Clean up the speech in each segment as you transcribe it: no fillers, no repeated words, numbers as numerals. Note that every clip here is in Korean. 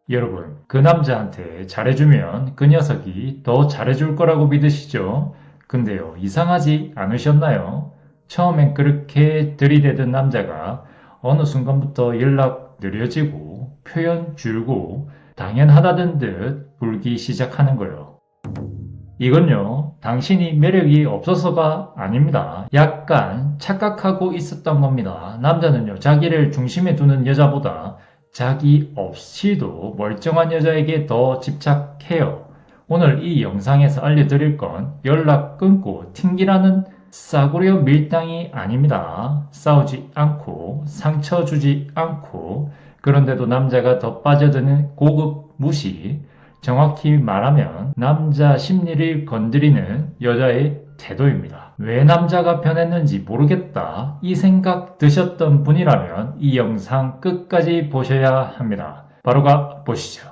여러분, 그 남자한테 잘해주면 그 녀석이 더 잘해줄 거라고 믿으시죠? 근데요, 이상하지 않으셨나요? 처음엔 그렇게 들이대던 남자가 어느 순간부터 연락 느려지고 표현 줄고 당연하다던 듯 울기 시작하는 거예요. 이건요, 당신이 매력이 없어서가 아닙니다. 약간 착각하고 있었던 겁니다. 남자는요, 자기를 중심에 두는 여자보다 자기 없이도 멀쩡한 여자에게 더 집착해요. 오늘 이 영상에서 알려드릴 건 연락 끊고 튕기라는 싸구려 밀당이 아닙니다. 싸우지 않고 상처 주지 않고 그런데도 남자가 더 빠져드는 고급 무시, 정확히 말하면 남자 심리를 건드리는 여자의 태도입니다. 왜 남자가 변했는지 모르겠다 이 생각 드셨던 분이라면 이 영상 끝까지 보셔야 합니다. 바로 가 보시죠.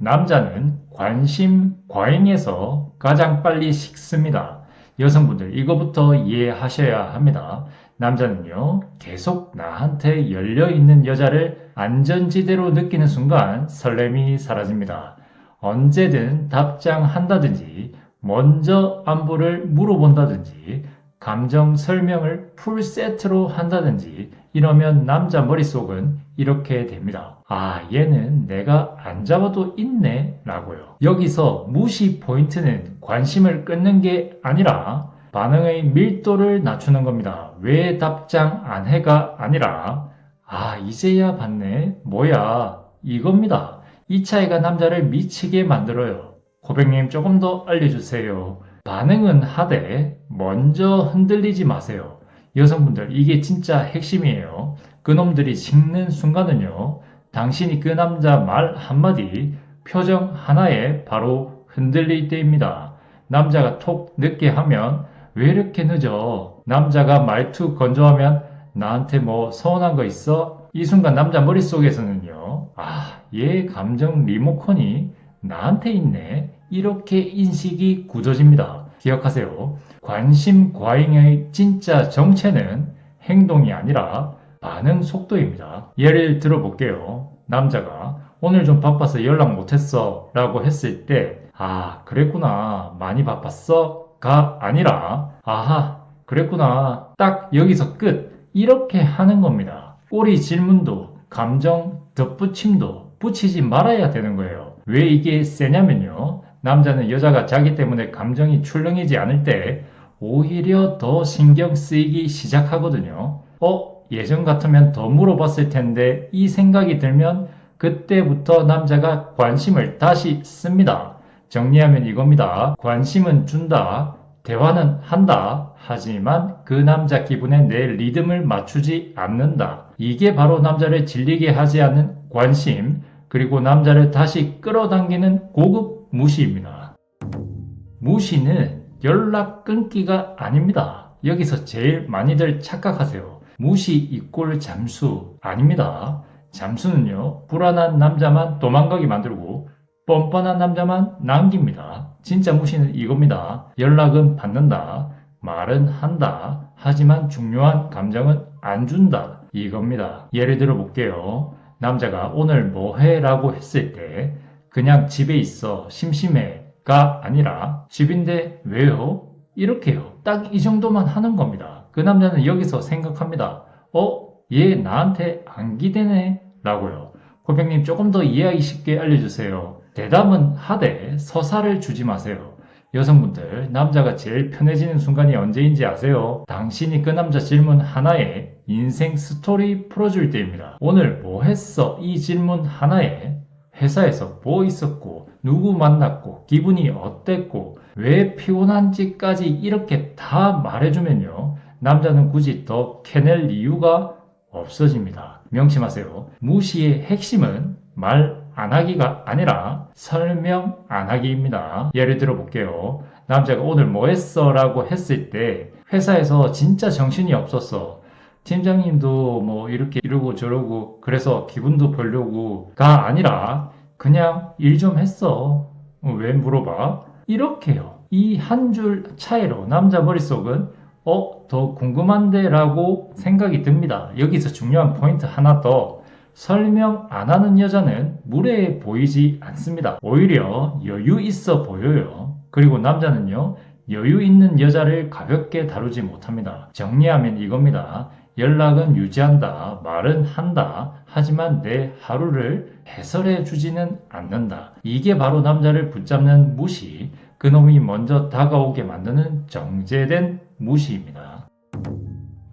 남자는 관심 과잉에서 가장 빨리 식습니다. 여성분들 이거부터 이해하셔야 합니다. 남자는요 계속 나한테 열려있는 여자를 안전지대로 느끼는 순간 설렘이 사라집니다. 언제든 답장한다든지 먼저 안부를 물어본다든지 감정 설명을 풀세트로 한다든지 이러면 남자 머릿속은 이렇게 됩니다. 아, 얘는 내가 안 잡아도 있네 라고요. 여기서 무시 포인트는 관심을 끊는 게 아니라 반응의 밀도를 낮추는 겁니다. 왜 답장 안 해가 아니라 아, 이제야 봤네. 뭐야. 이겁니다. 이 차이가 남자를 미치게 만들어요. 고백님 조금 더 알려주세요. 반응은 하되 먼저 흔들리지 마세요. 여성분들 이게 진짜 핵심이에요. 그놈들이 식는 순간은요. 당신이 그 남자 말 한마디 표정 하나에 바로 흔들릴 때입니다. 남자가 톡 늦게 하면 왜 이렇게 늦어? 남자가 말투 건조하면 나한테 뭐 서운한 거 있어? 이 순간 남자 머릿속에서는요. 아, 얘 감정 리모컨이 나한테 있네. 이렇게 인식이 굳어집니다. 기억하세요. 관심 과잉의 진짜 정체는 행동이 아니라 반응 속도입니다. 예를 들어볼게요. 남자가 오늘 좀 바빠서 연락 못했어 라고 했을 때 아, 그랬구나. 많이 바빴어? 가 아니라 아하, 그랬구나. 딱 여기서 끝. 이렇게 하는 겁니다. 꼬리 질문도 감정 덧붙임도 붙이지 말아야 되는 거예요. 왜 이게 세냐면요. 남자는 여자가 자기 때문에 감정이 출렁이지 않을 때 오히려 더 신경 쓰이기 시작하거든요. 예전 같으면 더 물어봤을 텐데 이 생각이 들면 그때부터 남자가 관심을 다시 씁니다. 정리하면 이겁니다. 관심은 준다. 대화는 한다. 하지만 그 남자 기분에 내 리듬을 맞추지 않는다. 이게 바로 남자를 질리게 하지 않는 관심, 그리고 남자를 다시 끌어당기는 고급 무시입니다. 무시는 연락 끊기가 아닙니다. 여기서 제일 많이들 착각하세요. 무시 이꼴 잠수 아닙니다. 잠수는요, 불안한 남자만 도망가게 만들고 뻔뻔한 남자만 남깁니다. 진짜 무시는 이겁니다. 연락은 받는다. 말은 한다. 하지만 중요한 감정은 안 준다. 이겁니다. 예를 들어 볼게요. 남자가 오늘 뭐 해? 라고 했을 때 그냥 집에 있어. 심심해. 가 아니라 집인데 왜요? 이렇게요. 딱 이 정도만 하는 겁니다. 그 남자는 여기서 생각합니다. 얘 나한테 안 기대네? 라고요. 고객님 조금 더 이해하기 쉽게 알려주세요. 대답은 하되 서사를 주지 마세요. 여성분들, 남자가 제일 편해지는 순간이 언제인지 아세요? 당신이 그 남자 질문 하나에 인생 스토리 풀어줄 때입니다. 오늘 뭐 했어? 이 질문 하나에 회사에서 뭐 있었고, 누구 만났고, 기분이 어땠고, 왜 피곤한지까지 이렇게 다 말해주면요. 남자는 굳이 더 캐낼 이유가 없어집니다. 명심하세요. 무시의 핵심은 말 안 하기가 아니라 설명 안 하기입니다. 예를 들어 볼게요. 남자가 오늘 뭐 했어? 라고 했을 때 회사에서 진짜 정신이 없었어. 팀장님도 뭐 이렇게 이러고 저러고 그래서 기분도 별로고가 아니라 그냥 일 좀 했어. 왜 물어봐? 이렇게요. 이 한 줄 차이로 남자 머릿속은 더 궁금한데 라고 생각이 듭니다. 여기서 중요한 포인트 하나 더. 설명 안 하는 여자는 무례해 보이지 않습니다. 오히려 여유 있어 보여요. 그리고 남자는요, 여유 있는 여자를 가볍게 다루지 못합니다. 정리하면 이겁니다. 연락은 유지한다, 말은 한다, 하지만 내 하루를 해설해 주지는 않는다. 이게 바로 남자를 붙잡는 무시, 그놈이 먼저 다가오게 만드는 정제된 무시입니다.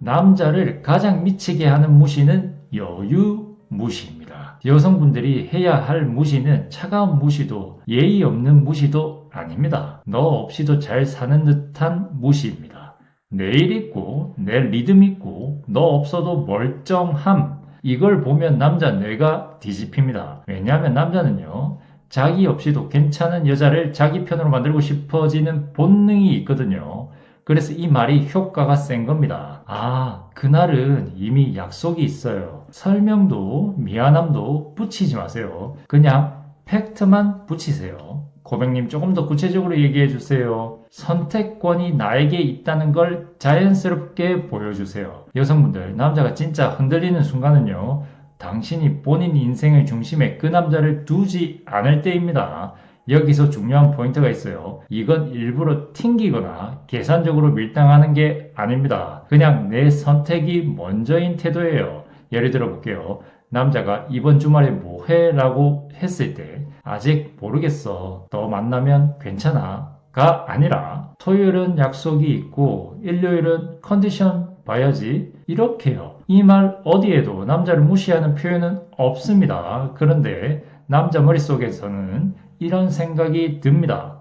남자를 가장 미치게 하는 무시는 여유 무시입니다. 여성분들이 해야 할 무시는 차가운 무시도 예의 없는 무시도 아닙니다. 너 없이도 잘 사는 듯한 무시입니다. 내일 있고 내 리듬 있고 너 없어도 멀쩡함, 이걸 보면 남자 뇌가 뒤집힙니다. 왜냐하면 남자는요, 자기 없이도 괜찮은 여자를 자기 편으로 만들고 싶어지는 본능이 있거든요. 그래서 이 말이 효과가 센 겁니다. 아, 그날은 이미 약속이 있어요. 설명도 미안함도 붙이지 마세요. 그냥 팩트만 붙이세요. 고백님, 조금 더 구체적으로 얘기해 주세요. 선택권이 나에게 있다는 걸 자연스럽게 보여주세요. 여성분들, 남자가 진짜 흔들리는 순간은요, 당신이 본인 인생의 중심에 그 남자를 두지 않을 때입니다. 여기서 중요한 포인트가 있어요. 이건 일부러 튕기거나 계산적으로 밀당하는 게 아닙니다. 그냥 내 선택이 먼저인 태도예요. 예를 들어 볼게요. 남자가 이번 주말에 뭐 해? 라고 했을 때 아직 모르겠어. 너 만나면 괜찮아. 가 아니라 토요일은 약속이 있고 일요일은 컨디션 봐야지. 이렇게요. 이 말 어디에도 남자를 무시하는 표현은 없습니다. 그런데 남자 머릿속에서는 이런 생각이 듭니다.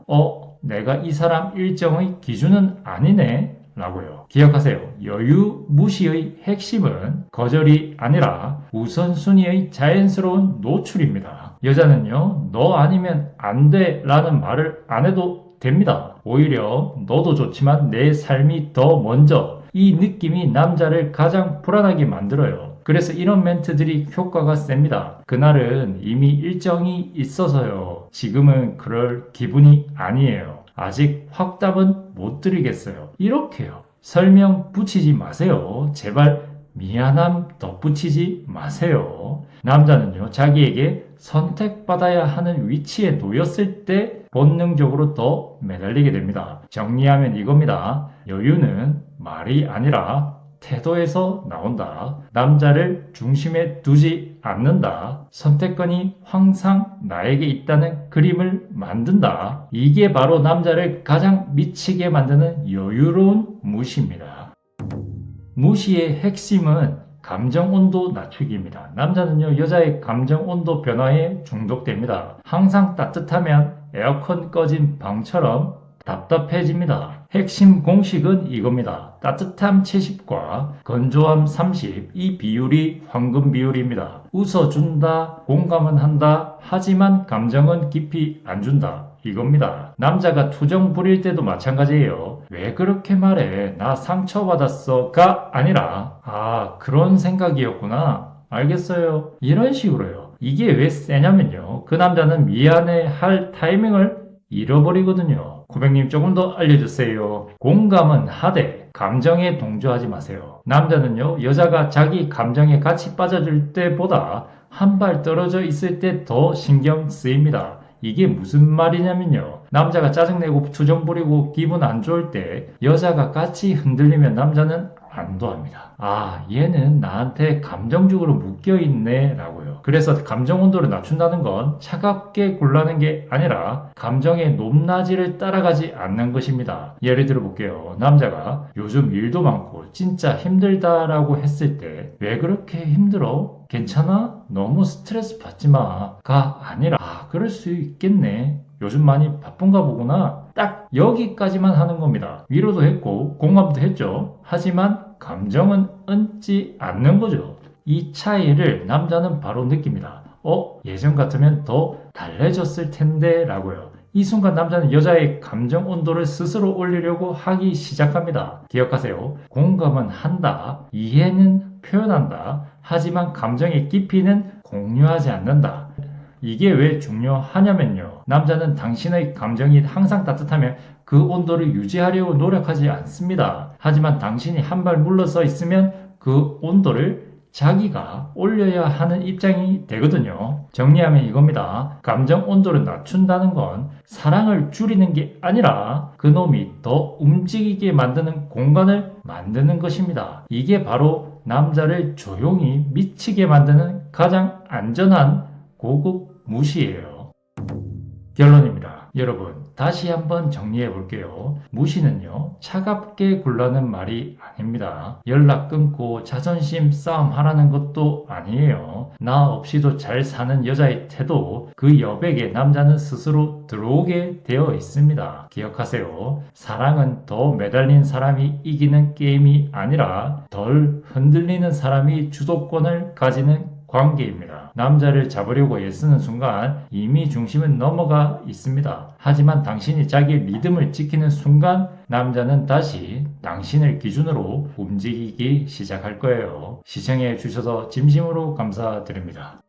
내가 이 사람 일정의 기준은 아니네? 라고요. 기억하세요. 여유 무시의 핵심은 거절이 아니라 우선순위의 자연스러운 노출입니다. 여자는요, 너 아니면 안 돼 라는 말을 안 해도 됩니다. 오히려 너도 좋지만 내 삶이 더 먼저, 이 느낌이 남자를 가장 불안하게 만들어요. 그래서 이런 멘트들이 효과가 셉니다. 그날은 이미 일정이 있어서요. 지금은 그럴 기분이 아니에요. 아직 확답은 못 드리겠어요. 이렇게요. 설명 붙이지 마세요. 제발 미안함 덧붙이지 마세요. 남자는요, 자기에게 선택받아야 하는 위치에 놓였을 때 본능적으로 더 매달리게 됩니다. 정리하면 이겁니다. 여유는 말이 아니라 태도에서 나온다. 남자를 중심에 두지 않는다. 선택권이 항상 나에게 있다는 그림을 만든다. 이게 바로 남자를 가장 미치게 만드는 여유로운 무시입니다. 무시의 핵심은 감정 온도 낮추기입니다. 남자는요, 여자의 감정 온도 변화에 중독됩니다. 항상 따뜻하면 에어컨 꺼진 방처럼 답답해집니다. 핵심 공식은 이겁니다. 따뜻함 70과 건조함 30, 이 비율이 황금 비율입니다. 웃어준다, 공감은 한다, 하지만 감정은 깊이 안 준다. 이겁니다. 남자가 투정 부릴 때도 마찬가지예요. 왜 그렇게 말해? 나 상처받았어. 가 아니라, 아, 그런 생각이었구나. 알겠어요. 이런 식으로요. 이게 왜 세냐면요, 그 남자는 미안해 할 타이밍을 잃어버리거든요. 고백님, 조금 더 알려주세요. 공감은 하되 감정에 동조하지 마세요. 남자는요, 여자가 자기 감정에 같이 빠져들 때보다 한 발 떨어져 있을 때 더 신경 쓰입니다. 이게 무슨 말이냐면요, 남자가 짜증내고 투정 부리고 기분 안 좋을 때 여자가 같이 흔들리면 남자는 안도합니다. 아, 얘는 나한테 감정적으로 묶여있네 라고요. 그래서 감정 온도를 낮춘다는 건 차갑게 굴라는 게 아니라 감정의 높낮이를 따라가지 않는 것입니다. 예를 들어 볼게요. 남자가 요즘 일도 많고 진짜 힘들다라고 했을 때 왜 그렇게 힘들어? 괜찮아? 너무 스트레스 받지 마. 가 아니라, 아, 그럴 수 있겠네. 요즘 많이 바쁜가 보구나. 딱 여기까지만 하는 겁니다. 위로도 했고 공감도 했죠. 하지만 감정은 얹지 않는 거죠. 이 차이를 남자는 바로 느낍니다. 예전 같으면 더 달래졌을 텐데 라고요. 이 순간 남자는 여자의 감정 온도를 스스로 올리려고 하기 시작합니다. 기억하세요. 공감은 한다, 이해는 표현한다, 하지만 감정의 깊이는 공유하지 않는다. 이게 왜 중요하냐면요, 남자는 당신의 감정이 항상 따뜻하면 그 온도를 유지하려고 노력하지 않습니다. 하지만 당신이 한 발 물러서 있으면 그 온도를 자기가 올려야 하는 입장이 되거든요. 정리하면 이겁니다. 감정 온도를 낮춘다는 건 사랑을 줄이는 게 아니라 그놈이 더 움직이게 만드는 공간을 만드는 것입니다. 이게 바로 남자를 조용히 미치게 만드는 가장 안전한 고급 무시예요. 결론입니다. 여러분, 다시 한번 정리해 볼게요. 무시는요, 차갑게 굴라는 말이 아닙니다. 연락 끊고 자존심 싸움 하라는 것도 아니에요. 나 없이도 잘 사는 여자의 태도, 그 여백에 남자는 스스로 들어오게 되어 있습니다. 기억하세요. 사랑은 더 매달린 사람이 이기는 게임이 아니라 덜 흔들리는 사람이 주도권을 가지는 관계입니다. 남자를 잡으려고 애쓰는 순간 이미 중심은 넘어가 있습니다. 하지만 당신이 자기의 믿음을 지키는 순간 남자는 다시 당신을 기준으로 움직이기 시작할 거예요. 시청해 주셔서 진심으로 감사드립니다.